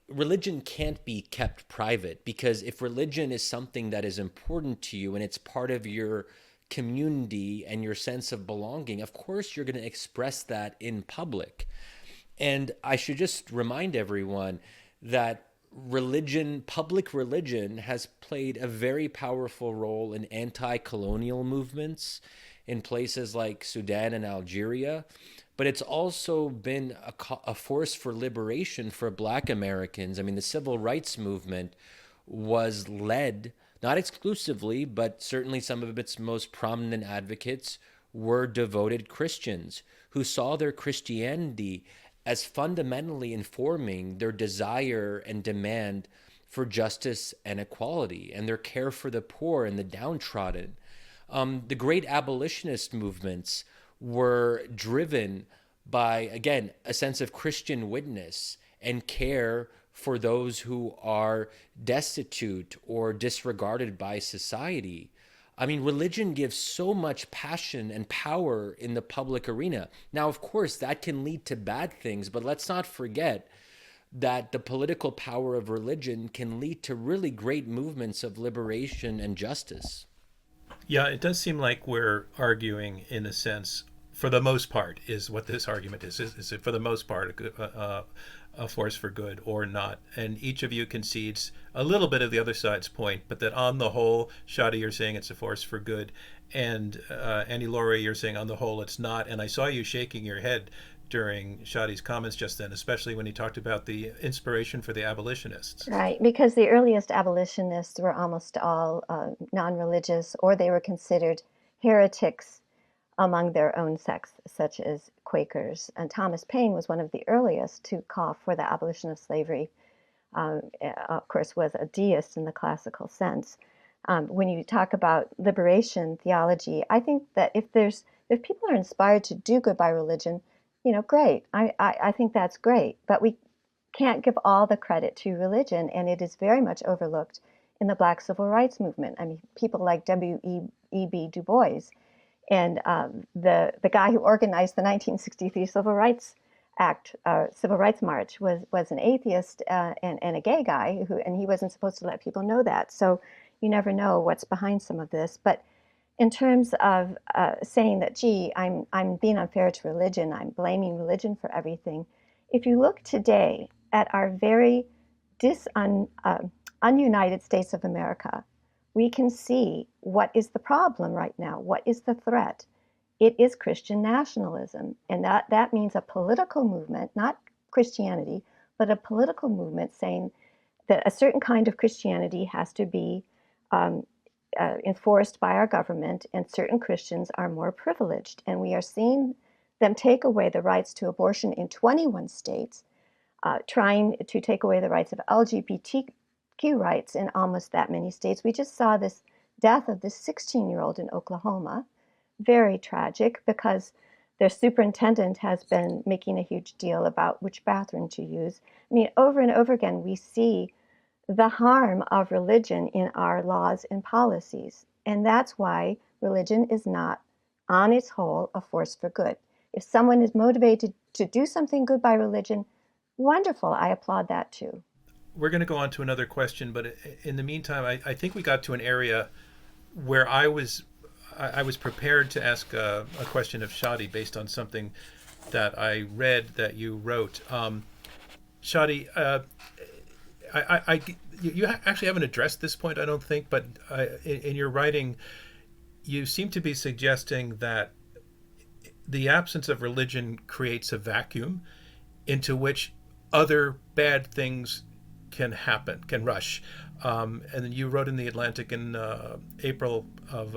Speaker 2: religion can't be kept private, because if religion is something that is important to you and it's part of your community and your sense of belonging, of course you're going to express that in public. And I should just remind everyone that public religion, has played a very powerful role in anti-colonial movements in places like Sudan and Algeria. But it's also been a force for liberation for Black Americans. I mean, the civil rights movement was led, not exclusively, but certainly some of its most prominent advocates were devoted Christians who saw their Christianity as fundamentally informing their desire and demand for justice and equality, and their care for the poor and the downtrodden. The great abolitionist movements were driven by, again, a sense of Christian witness and care for those who are destitute or disregarded by society. I mean, religion gives so much passion and power in the public arena. Now, of course, that can lead to bad things, but let's not forget that the political power of religion can lead to really great movements of liberation and justice.
Speaker 1: Yeah, it does seem like we're arguing, in a sense, for the most part, is what this argument is. Is it for the most part a force for good or not? And each of you concedes a little bit of the other side's point, but that on the whole, Shadi, you're saying it's a force for good, and Annie Laurie, you're saying on the whole it's not. And I saw you shaking your head during Shadi's comments just then, especially when he talked about the inspiration for the abolitionists.
Speaker 3: Right, because the earliest abolitionists were almost all non-religious, or they were considered heretics among their own sects, such as Quakers. And Thomas Paine was one of the earliest to call for the abolition of slavery. Of course, was a deist in the classical sense. When you talk about liberation theology, I think that if people are inspired to do good by religion, great. I think that's great. But we can't give all the credit to religion, and it is very much overlooked in the Black Civil Rights Movement. I mean, people like W.E.B. Du Bois, and the guy who organized the 1963 Civil Rights Act, Civil Rights March, was an atheist and a gay guy, and he wasn't supposed to let people know that. So you never know what's behind some of this. But in terms of saying that, gee, I'm being unfair to religion, I'm blaming religion for everything. If you look today at our very ununited states of America, we can see what is the problem right now. What is the threat? It is Christian nationalism. And that means a political movement, not Christianity, but a political movement saying that a certain kind of Christianity has to be enforced by our government, and certain Christians are more privileged. And we are seeing them take away the rights to abortion in 21 states, trying to take away the rights of LGBTQ rights in almost that many states. We just saw this death of this 16-year-old in Oklahoma. Very tragic, because their superintendent has been making a huge deal about which bathroom to use. I mean, over and over again, we see the harm of religion in our laws and policies. And that's why religion is not, on its whole, a force for good. If someone is motivated to do something good by religion, wonderful. I applaud that too.
Speaker 1: We're going to go on to another question, but in the meantime, I think we got to an area where I was prepared to ask a question of Shadi based on something that I read that you wrote. Shadi, you actually haven't addressed this point, I don't think, but in your writing, you seem to be suggesting that the absence of religion creates a vacuum into which other bad things can happen, can rush. And then you wrote in The Atlantic in April of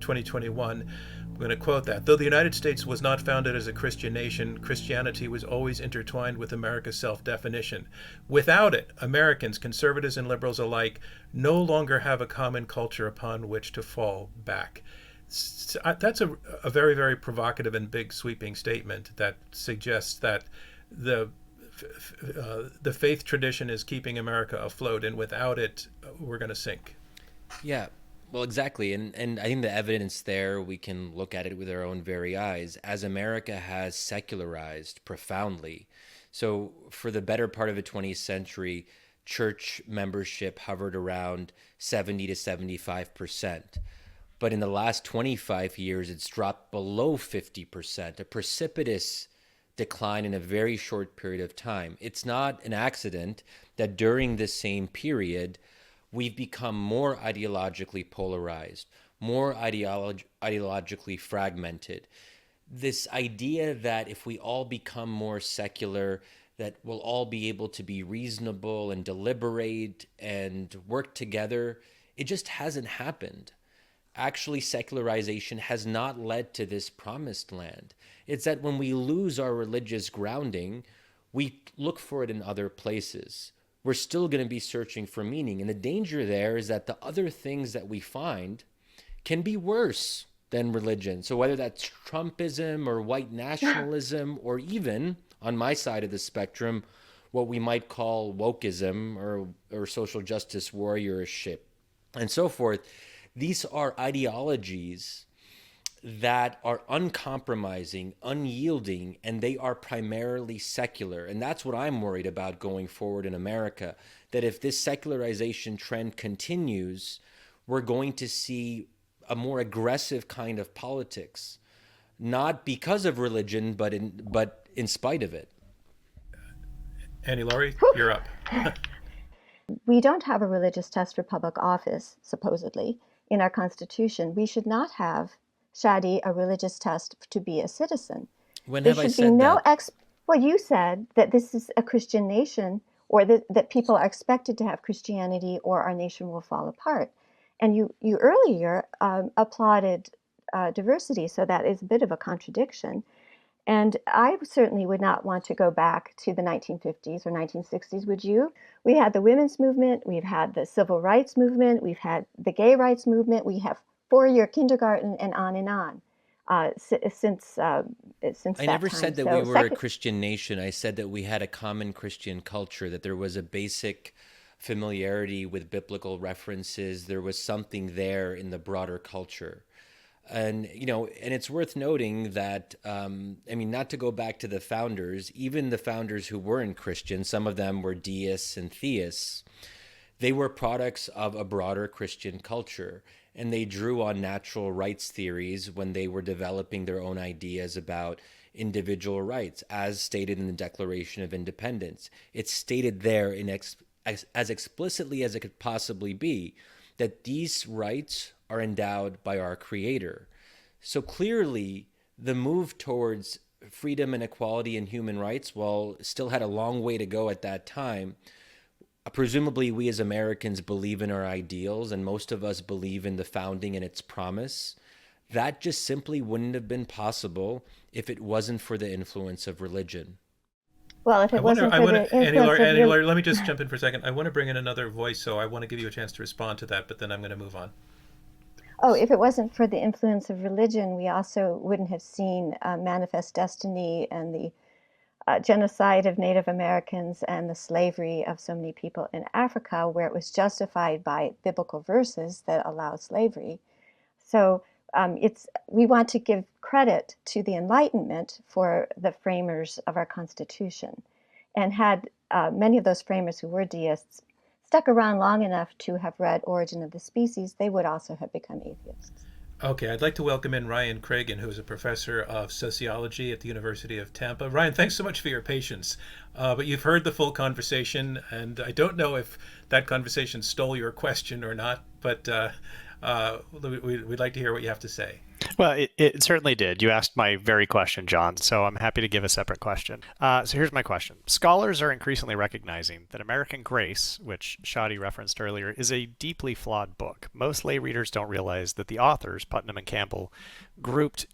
Speaker 1: 2021, I'm going to quote that: "Though the United States was not founded as a Christian nation, Christianity was always intertwined with America's self-definition. Without it, Americans, conservatives and liberals alike, no longer have a common culture upon which to fall back." That's a very, very provocative and big sweeping statement that suggests that the faith tradition is keeping America afloat, and without it, we're going to sink.
Speaker 2: Yeah. Well, exactly. And I think the evidence there, we can look at it with our own very eyes, as America has secularized profoundly. So for the better part of the 20th century, church membership hovered around 70 to 75%. But in the last 25 years, it's dropped below 50%, a precipitous decline in a very short period of time. It's not an accident that during this same period, we've become more ideologically polarized, more ideologically fragmented. This idea that if we all become more secular, that we'll all be able to be reasonable and deliberate and work together, it just hasn't happened. Actually, secularization has not led to this promised land. It's that when we lose our religious grounding, we look for it in other places. We're still going to be searching for meaning. And the danger there is that the other things that we find can be worse than religion. So whether that's Trumpism or white nationalism, or even on my side of the spectrum, what we might call wokeism or social justice warriorship and so forth. These are ideologies that are uncompromising, unyielding, and they are primarily secular. And that's what I'm worried about going forward in America, that if this secularization trend continues, we're going to see a more aggressive kind of politics, not because of religion, but in spite of it.
Speaker 1: Annie Laurie, you're up.
Speaker 3: We don't have a religious test for public office, supposedly, in our Constitution. We should not have, Shadi, a religious test to be a citizen.
Speaker 2: When
Speaker 3: There
Speaker 2: have I
Speaker 3: should be
Speaker 2: said
Speaker 3: no
Speaker 2: that?
Speaker 3: well, you said that this is a Christian nation, or that people are expected to have Christianity or our nation will fall apart. And you earlier applauded diversity, so that is a bit of a contradiction. And I certainly would not want to go back to the 1950s or 1960s, would you? We had the women's movement, we've had the civil rights movement, we've had the gay rights movement, we have four-year kindergarten and on since that
Speaker 2: I never
Speaker 3: time.
Speaker 2: said that
Speaker 3: So
Speaker 2: we were a Christian nation. I said that we had a common Christian culture, that there was a basic familiarity with biblical references. There was something there in the broader culture. And, and it's worth noting that, not to go back to the founders, even the founders who weren't Christian, some of them were deists and theists, they were products of a broader Christian culture. And they drew on natural rights theories when they were developing their own ideas about individual rights, as stated in the Declaration of Independence. It's stated there as explicitly as it could possibly be that these rights are endowed by our Creator. So clearly, the move towards freedom and equality and human rights, while still had a long way to go at that time, presumably we as Americans believe in our ideals, and most of us believe in the founding and its promise. That just simply wouldn't have been possible if it wasn't for the influence of religion.
Speaker 3: well, if it wasn't for the
Speaker 1: Annie
Speaker 3: influence
Speaker 1: Laurie,
Speaker 3: of
Speaker 1: let me just jump in for a second. I want to bring in another voice, so I want to give you a chance to respond to that, but then I'm going to move on.
Speaker 3: if it wasn't for the influence of religion, we also wouldn't have seen Manifest Destiny and the genocide of Native Americans and the slavery of so many people in Africa, where it was justified by biblical verses that allow slavery. So we want to give credit to the Enlightenment for the framers of our Constitution. And had many of those framers who were deists stuck around long enough to have read Origin of the Species, they would also have become atheists.
Speaker 1: Okay, I'd like to welcome in Ryan Cragen, who is a professor of sociology at the University of Tampa. Ryan, thanks so much for your patience. But you've heard the full conversation, and I don't know if that conversation stole your question or not, but we'd like to hear what you have to say.
Speaker 5: Well, it certainly did. You asked my very question, John, so I'm happy to give a separate question. So here's my question. Scholars are increasingly recognizing that American Grace, which Shadi referenced earlier, is a deeply flawed book. Most lay readers don't realize that the authors, Putnam and Campbell, grouped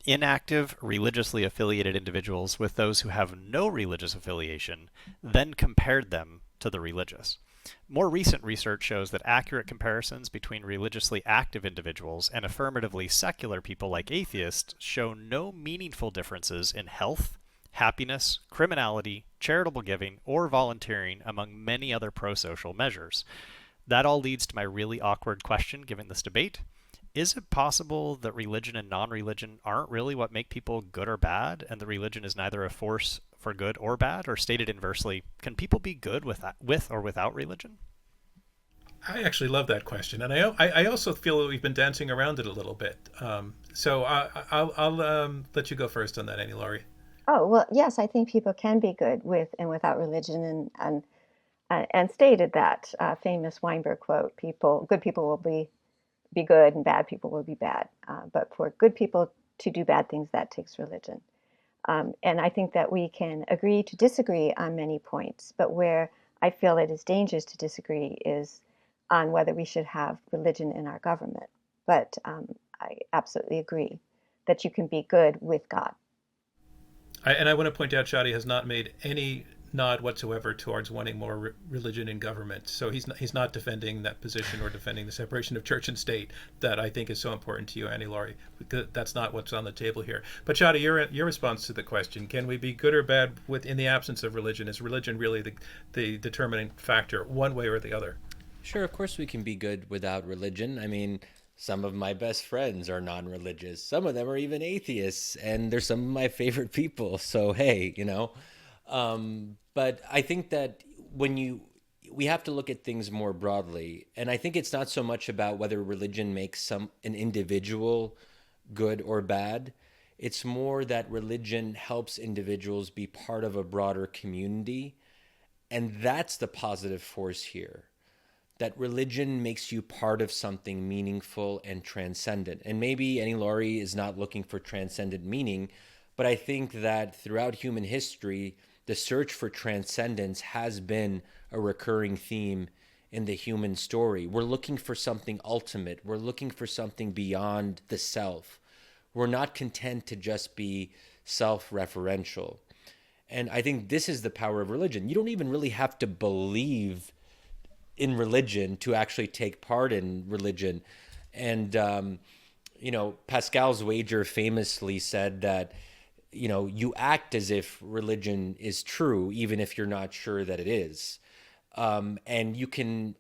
Speaker 5: inactive, religiously affiliated individuals with those who have no religious affiliation, then compared them to the religious. More recent research shows that accurate comparisons between religiously active individuals and affirmatively secular people like atheists show no meaningful differences in health, happiness, criminality, charitable giving, or volunteering, among many other pro-social measures. That all leads to my really awkward question given this debate. Is it possible that religion and non-religion aren't really what make people good or bad, and the religion is neither a force for good or bad? Or stated inversely, can people be good with or without religion?
Speaker 1: I actually love that question, and I also feel that we've been dancing around it a little bit. I'll let you go first on that, Annie Laurie.
Speaker 3: Oh, well, yes, I think people can be good with and without religion, and stated that famous Weinberg quote: good people will be good, and bad people will be bad. But for good people to do bad things, that takes religion. And I think that we can agree to disagree on many points, but where I feel it is dangerous to disagree is on whether we should have religion in our government. But I absolutely agree that you can be good with God.
Speaker 1: I want to point out Shadi has not made any nod whatsoever towards wanting more religion in government. So he's not defending that position or defending the separation of church and state that I think is so important to you, Annie Laurie. That's not what's on the table here. But Shadi, your response to the question: can we be good or bad in the absence of religion? Is religion really the determining factor, one way or the other?
Speaker 2: Sure, of course we can be good without religion. I mean, some of my best friends are non-religious. Some of them are even atheists, and they're some of my favorite people. So, hey, But I think that we have to look at things more broadly. And I think it's not so much about whether religion makes an individual good or bad. It's more that religion helps individuals be part of a broader community. And that's the positive force here. That religion makes you part of something meaningful and transcendent. And maybe Annie Laurie is not looking for transcendent meaning, but I think that throughout human history, the search for transcendence has been a recurring theme in the human story. We're looking for something ultimate. We're looking for something beyond the self. We're not content to just be self-referential. And I think this is the power of religion. You don't even really have to believe in religion to actually take part in religion. And, Pascal's wager famously said that, you act as if religion is true, even if you're not sure that it is. And you can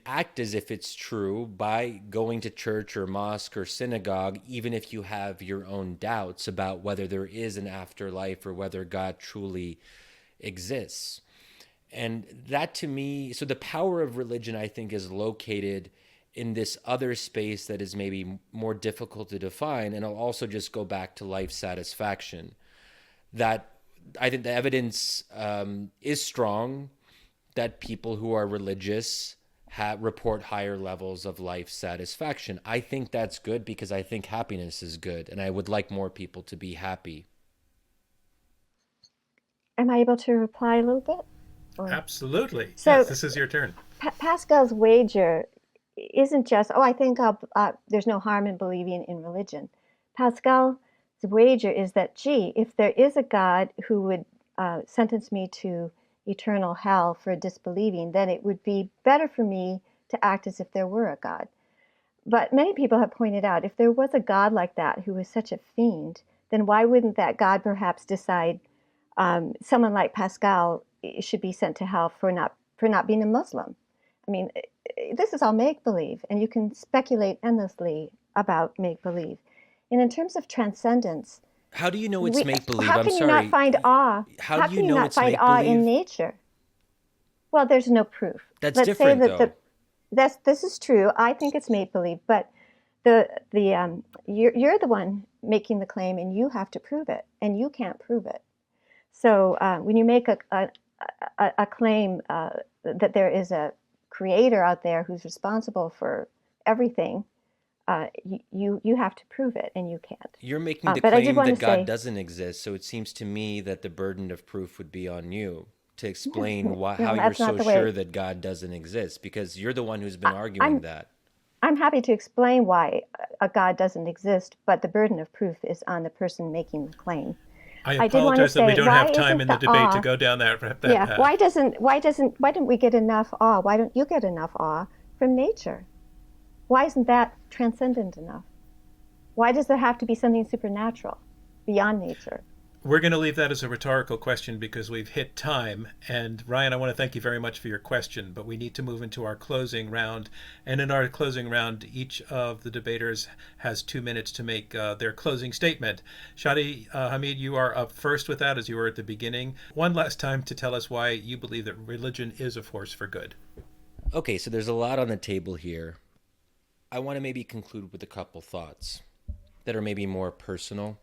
Speaker 2: act as if it's true by going to church or mosque or synagogue, even if you have your own doubts about whether there is an afterlife or whether God truly exists. And that to me, so the power of religion, I think, is located in this other space that is maybe more difficult to define. And I'll also just go back to life satisfaction. That I think the evidence is strong that people who are religious report higher levels of life satisfaction. I think that's good because I think happiness is good, and I would like more people to be happy.
Speaker 3: Am I able to reply a little bit?
Speaker 1: Absolutely.
Speaker 3: So,
Speaker 1: yes, this is your turn.
Speaker 3: Pascal's wager isn't just, I think there's no harm in believing in religion. Pascal's wager is that, if there is a God who would sentence me to eternal hell for disbelieving, then it would be better for me to act as if there were a God. But many people have pointed out, if there was a God like that who was such a fiend, then why wouldn't that God perhaps decide someone like Pascal should be sent to hell for not being a Muslim? I mean, this is all make-believe, and you can speculate endlessly about make-believe. And in terms of transcendence,
Speaker 2: how do you know it's make-believe?
Speaker 3: How can you not find awe?
Speaker 2: How do you know
Speaker 3: not
Speaker 2: it's
Speaker 3: find awe in nature? Well, there's no proof.
Speaker 2: That's
Speaker 3: Let's
Speaker 2: different,
Speaker 3: say that
Speaker 2: though.
Speaker 3: This is true. I think it's make-believe, but you're the one making the claim, and you have to prove it, and you can't prove it. So when you make a claim that there is a creator out there who's responsible for everything, you have to prove it, and you can't.
Speaker 2: You're making the claim that God doesn't exist, so it seems to me that the burden of proof would be on you to explain how you're so sure that God doesn't exist, because you're the one who's been arguing that.
Speaker 3: I'm happy to explain why a God doesn't exist, but the burden of proof is on the person making the claim.
Speaker 1: I apologize that we don't have time in the debate to go down that path.
Speaker 3: Why don't we get enough awe? Why don't you get enough awe from nature? Why isn't that transcendent enough? Why does there have to be something supernatural beyond nature?
Speaker 1: We're going to leave that as a rhetorical question because we've hit time. And Ryan, I want to thank you very much for your question, but we need to move into our closing round. And in our closing round, each of the debaters has 2 minutes to make their closing statement. Shadi Hamid, you are up first with that, as you were at the beginning. One last time to tell us why you believe that religion is a force for good.
Speaker 2: Okay, so there's a lot on the table here. I want to maybe conclude with a couple thoughts that are maybe more personal.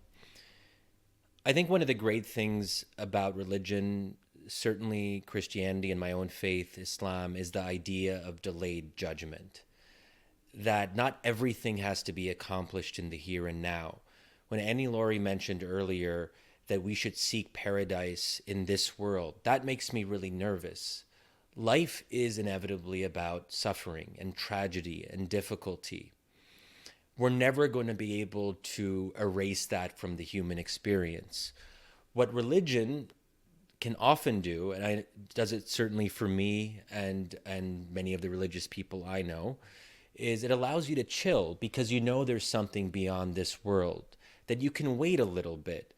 Speaker 2: I think one of the great things about religion, certainly Christianity and my own faith, Islam, is the idea of delayed judgment. That not everything has to be accomplished in the here and now. When Annie Laurie mentioned earlier that we should seek paradise in this world, that makes me really nervous. Life is inevitably about suffering and tragedy and difficulty. We're never going to be able to erase that from the human experience. What religion can often do, and does it certainly for me and many of the religious people I know, is it allows you to chill because you know there's something beyond this world, that you can wait a little bit.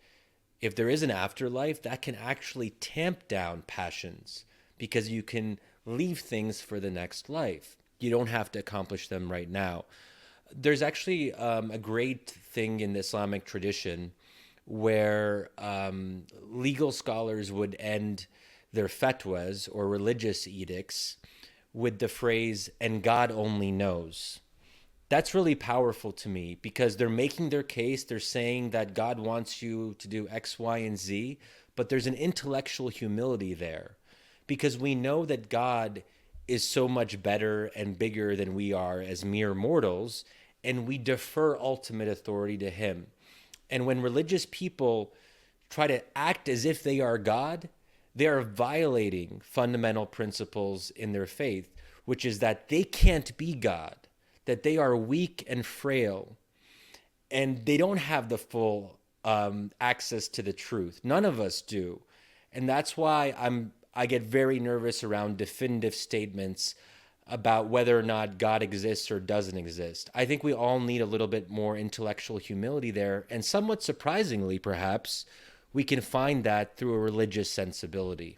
Speaker 2: If there is an afterlife, that can actually tamp down passions because you can leave things for the next life. You don't have to accomplish them right now. There's actually a great thing in the Islamic tradition where legal scholars would end their fatwas or religious edicts with the phrase, "and God only knows." That's really powerful to me because they're making their case. They're saying that God wants you to do X, Y, and Z, but there's an intellectual humility there because we know that God is so much better and bigger than we are as mere mortals, and we defer ultimate authority to him. And when religious people try to act as if they are God, they are violating fundamental principles in their faith, which is that they can't be God, that they are weak and frail, and they don't have the full access to the truth. None of us do. And that's why I get very nervous around definitive statements about whether or not God exists or doesn't exist. I think we all need a little bit more intellectual humility there. And somewhat surprisingly, perhaps, we can find that through a religious sensibility.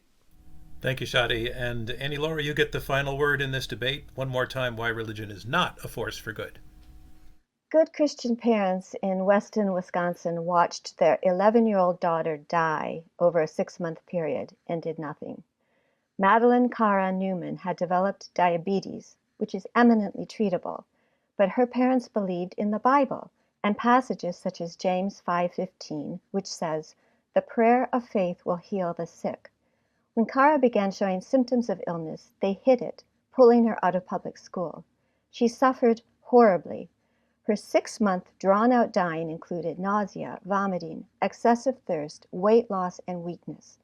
Speaker 1: Thank you, Shadi. And Annie Laurie, you get the final word in this debate. One more time, why religion is not a force for good.
Speaker 3: Good Christian parents in Weston, Wisconsin watched their 11-year-old daughter die over a 6-month period and did nothing. Madeline Cara Newman had developed diabetes, which is eminently treatable, but her parents believed in the Bible and passages such as James 5:15, which says, "The prayer of faith will heal the sick." When Cara began showing symptoms of illness, they hid it, pulling her out of public school. She suffered horribly. Her 6-month drawn-out dying included nausea, vomiting, excessive thirst, weight loss, and weakness.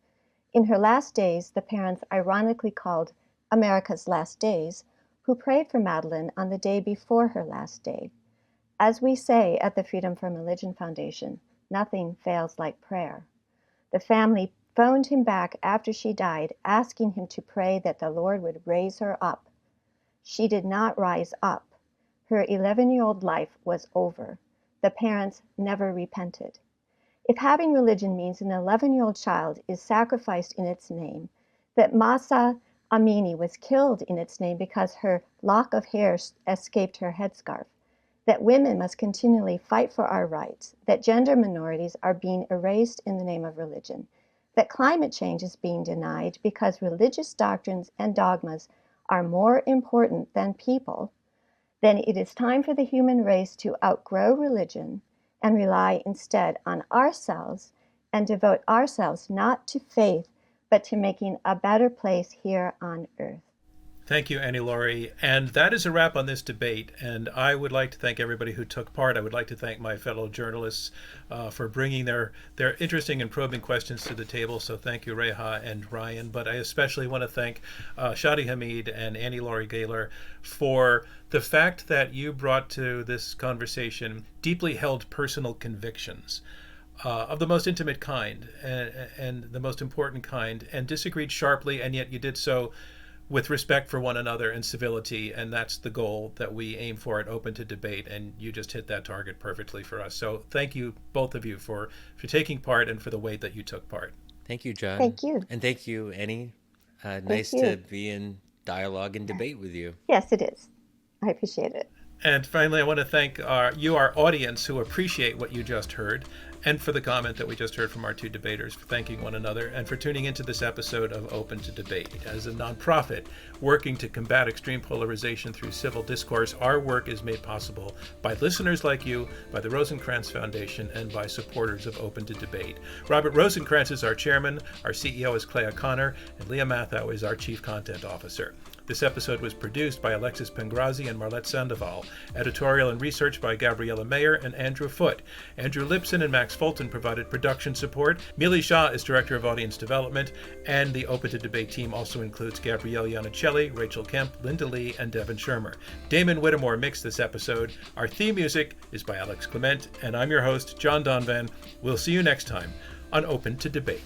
Speaker 3: In her last days, the parents ironically called America's Last Days, who prayed for Madeline on the day before her last day. As we say at the Freedom from Religion Foundation, nothing fails like prayer. The family phoned him back after she died, asking him to pray that the Lord would raise her up. She did not rise up. Her 11-year-old life was over. The parents never repented. If having religion means an 11-year-old child is sacrificed in its name, that Mahsa Amini was killed in its name because her lock of hair escaped her headscarf, that women must continually fight for our rights, that gender minorities are being erased in the name of religion, that climate change is being denied because religious doctrines and dogmas are more important than people, then it is time for the human race to outgrow religion and rely instead on ourselves and devote ourselves not to faith, but to making a better place here on earth.
Speaker 1: Thank you, Annie Laurie. And that is a wrap on this debate. And I would like to thank everybody who took part. I would like to thank my fellow journalists for bringing their interesting and probing questions to the table. So thank you, Reha and Ryan. But I especially want to thank Shadi Hamid and Annie Laurie Gaylor for the fact that you brought to this conversation deeply held personal convictions of the most intimate kind and the most important kind, and disagreed sharply, and yet you did so with respect for one another and civility, and that's the goal that we aim for at Open to Debate, and you just hit that target perfectly for us. So thank you, both of you, for taking part and for the way that you took part.
Speaker 2: Thank you, John.
Speaker 3: Thank you.
Speaker 2: And thank you, Annie. Nice to be in dialogue and debate with you.
Speaker 3: Yes, it is. I appreciate it.
Speaker 1: And finally, I want to thank our audience, who appreciate what you just heard, and for the comment that we just heard from our two debaters, for thanking one another, and for tuning into this episode of Open to Debate. As a nonprofit working to combat extreme polarization through civil discourse, our work is made possible by listeners like you, by the Rosencrantz Foundation, and by supporters of Open to Debate. Robert Rosencrantz is our chairman, our CEO is Clay O'Connor, and Leah Mathau is our chief content officer. This episode was produced by Alexis Pengrazi and Marlette Sandoval. Editorial and research by Gabriella Mayer and Andrew Foote. Andrew Lipson and Max Fulton provided production support. Mili Shah is Director of Audience Development. And the Open to Debate team also includes Gabrielle Iannicelli, Rachel Kemp, Linda Lee, and Devin Shermer. Damon Whittemore mixed this episode. Our theme music is by Alex Clement. And I'm your host, John Donvan. We'll see you next time on Open to Debate.